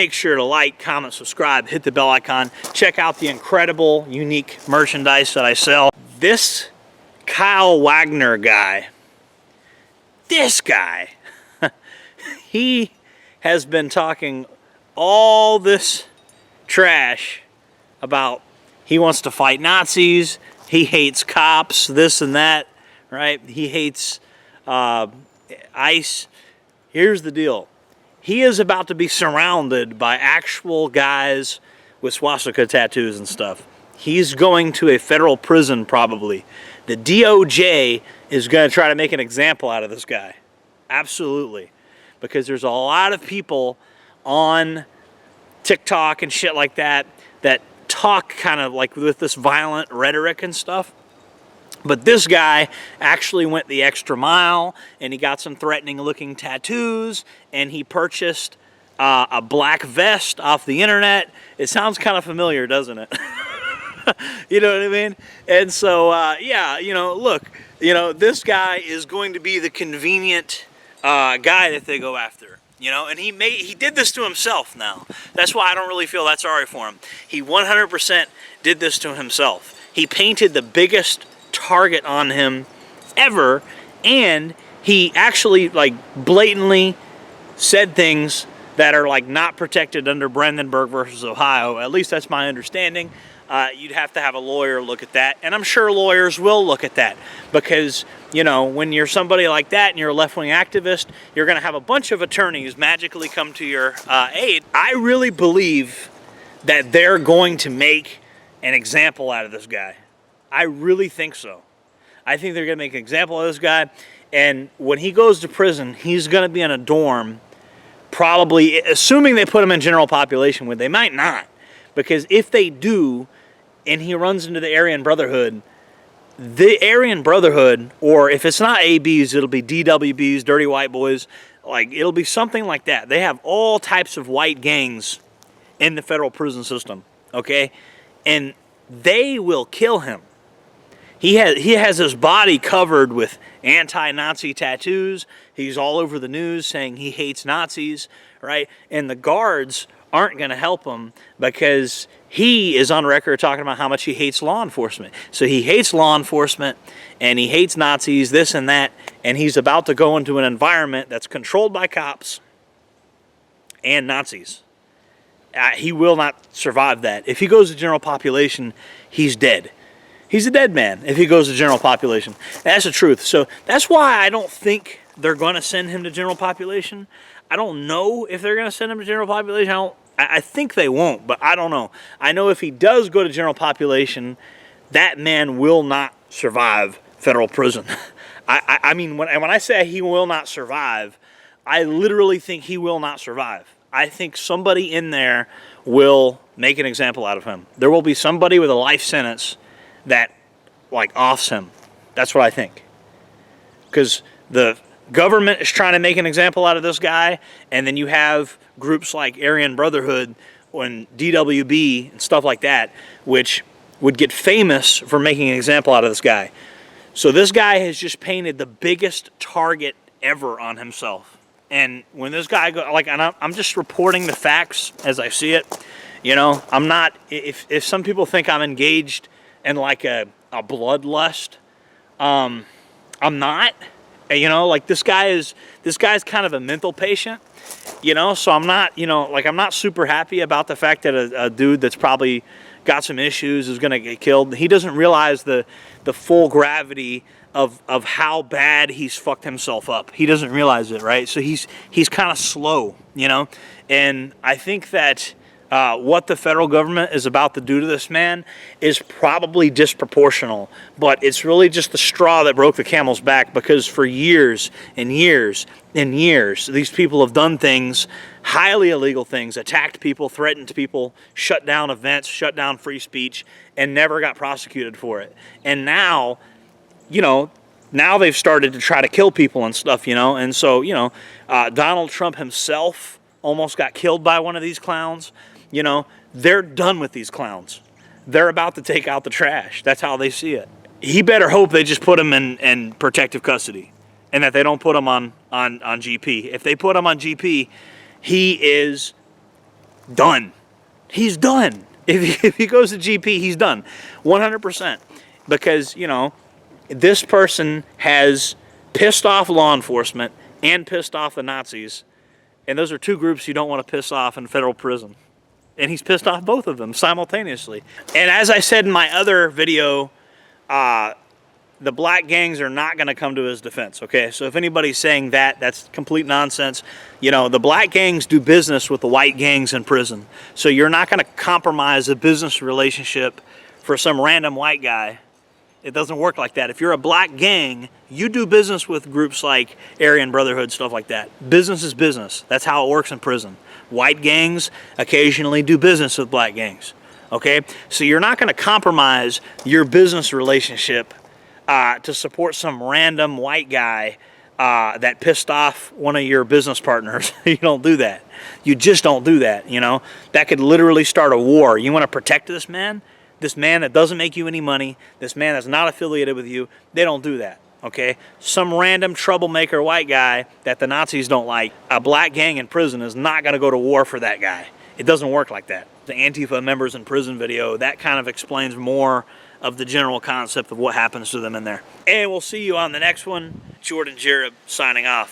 Make sure to like, comment, subscribe, hit the bell icon. Check out the incredible, unique merchandise that I sell. This Kyle Wagner guy, this guy, he has been talking all this trash about he wants to fight Nazis, he hates cops, this and that, right? He hates ICE. Here's the deal. He is about to be surrounded by actual guys with swastika tattoos and stuff. He's going to a federal prison probably. The DOJ is going to try to make an example out of this guy. Absolutely. Because there's a lot of people on TikTok and shit like that that talk kind of like with this violent rhetoric and stuff. But this guy actually went the extra mile, and he got some threatening looking tattoos, and he purchased a black vest off the internet. It sounds kind of familiar, doesn't it? You know what I mean? And so, yeah, you know, look, you know, this guy is going to be the convenient guy that they go after. You know, and he did this to himself now. That's why I don't really feel that sorry for him. He 100% did this to himself. He painted the biggest target on him ever, and he actually like blatantly said things that are like not protected under Brandenburg versus Ohio. At least that's my understanding. You'd have to have a lawyer look at that, and I'm sure lawyers will look at that, because you know, when you're somebody like that and you're a left-wing activist, you're going to have a bunch of attorneys magically come to your aid. I really believe that they're going to make an example out of this guy. I really think so. I think they're going to make an example of this guy, and when he goes to prison, he's going to be in a dorm, probably, assuming they put him in general population, where they might not, because if they do, and he runs into the Aryan Brotherhood, or if it's not ABs, it'll be DWBs, Dirty White Boys, like it'll be something like that. They have all types of white gangs in the federal prison system, okay? And they will kill him. He has his body covered with anti-Nazi tattoos. He's all over the news saying he hates Nazis, right? And the guards aren't going to help him because he is on record talking about how much he hates law enforcement. So he hates law enforcement and he hates Nazis, this and that, and he's about to go into an environment that's controlled by cops and Nazis. He will not survive that. If he goes to general population, he's dead. He's a dead man if he goes to general population. That's the truth. So that's why I don't think they're going to send him to general population. I don't know if they're going to send him to general population. I think they won't, but I don't know. I know if he does go to general population, that man will not survive federal prison. I mean, when I say he will not survive, I literally think he will not survive. I think somebody in there will make an example out of him. There will be somebody with a life sentence that, like, offs him. That's what I think. Because the government is trying to make an example out of this guy, and then you have groups like Aryan Brotherhood and DWB and stuff like that, which would get famous for making an example out of this guy. So this guy has just painted the biggest target ever on himself. And when this guy goes, like, and I'm just reporting the facts as I see it. You know, I'm not, if some people think I'm engaged in like a bloodlust, I'm not. You know, like this guy's kind of a mental patient, you know, so I'm not, you know, like I'm not super happy about the fact that a dude that's probably got some issues is going to get killed. He doesn't realize the full gravity of how bad he's fucked himself up. He doesn't realize it, right? So he's kind of slow, you know, and I think that what the federal government is about to do to this man is probably disproportional, but it's really just the straw that broke the camel's back, because for years and years and years, these people have done things, highly illegal things, attacked people, threatened people, shut down events, shut down free speech, and never got prosecuted for it. And now, you know, now they've started to try to kill people and stuff, you know, and so, you know, Donald Trump himself almost got killed by one of these clowns. You know, they're done with these clowns. They're about to take out the trash. That's how they see it. He better hope they just put him in protective custody and that they don't put him on GP. If they put him on GP, he is done. He's done. If he goes to GP, he's done. 100%. Because, you know, this person has pissed off law enforcement and pissed off the Nazis. And those are two groups you don't want to piss off in federal prison. And he's pissed off both of them simultaneously. And as I said in my other video, the black gangs are not going to come to his defense, okay? So if anybody's saying that, that's complete nonsense. You know, the black gangs do business with the white gangs in prison. So you're not going to compromise a business relationship for some random white guy. It doesn't work like that. If you're a black gang, you do business with groups like Aryan Brotherhood, stuff like that. Business is business. That's how it works in prison. White gangs occasionally do business with black gangs, okay? So you're not going to compromise your business relationship to support some random white guy that pissed off one of your business partners. You don't do that. You just don't do that, you know? That could literally start a war. You want to protect this man that doesn't make you any money, this man that's not affiliated with you. They don't do that, okay? Some random troublemaker white guy that the Nazis don't like, a black gang in prison is not going to go to war for that guy. It doesn't work like that. The Antifa members in prison video, that kind of explains more of the general concept of what happens to them in there. And we'll see you on the next one. Jordan Jareb signing off.